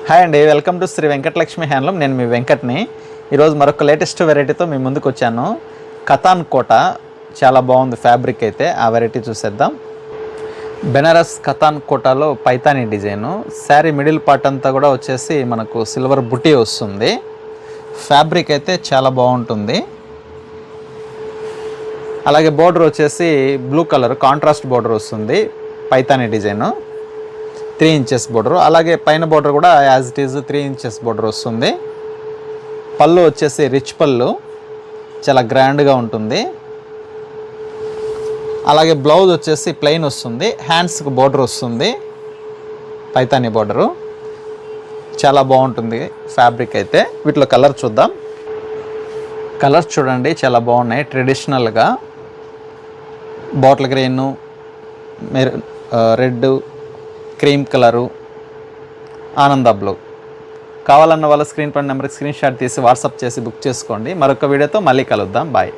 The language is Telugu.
హాయ్ అండి, welcome to Shri Venkatalakshmi handloom. నేను మీ వెంకట్ని. ఈరోజు మరొక లేటెస్ట్ వెరైటీతో మీ ముందుకు వచ్చాను. కతాన్ కోట చాలా బాగుంది ఫ్యాబ్రిక్ అయితే. ఆ వెరైటీ చూసేద్దాం. బెనారస్ కతాన్ కోటాలో Paithani design. Sari middle part అంతా కూడా వచ్చేసి మనకు సిల్వర్ బుటీ వస్తుంది. ఫ్యాబ్రిక్ అయితే చాలా బాగుంటుంది. అలాగే బోర్డర్ వచ్చేసి బ్లూ కలర్ కాంట్రాస్ట్ బోర్డర్ వస్తుంది. Paithani design 3 inches border. అలాగే పైన బోర్డర్ కూడా as it is 3 inches border వస్తుంది. పళ్ళు వచ్చేసి రిచ్ పళ్ళు, చాలా గ్రాండ్గా ఉంటుంది. అలాగే బ్లౌజ్ వచ్చేసి ప్లెయిన్ వస్తుంది. హ్యాండ్స్కి బోర్డర్ వస్తుంది, పైతానీ బోర్డరు. చాలా బాగుంటుంది ఫ్యాబ్రిక్ అయితే. వీటిలో కలర్ చూద్దాం. కలర్స్ చూడండి, చాలా బాగున్నాయి. ట్రెడిషనల్గా bottle green, red, cream colour, ఆనంద బ్లూ. కావాలన్న వాళ్ళ స్క్రీన్ పైన నెంబర్కి స్క్రీన్ షాట్ తీసి వాట్సాప్ చేసి బుక్ చేసుకోండి. మరొక వీడియోతో మళ్ళీ కలుద్దాం. బాయ్.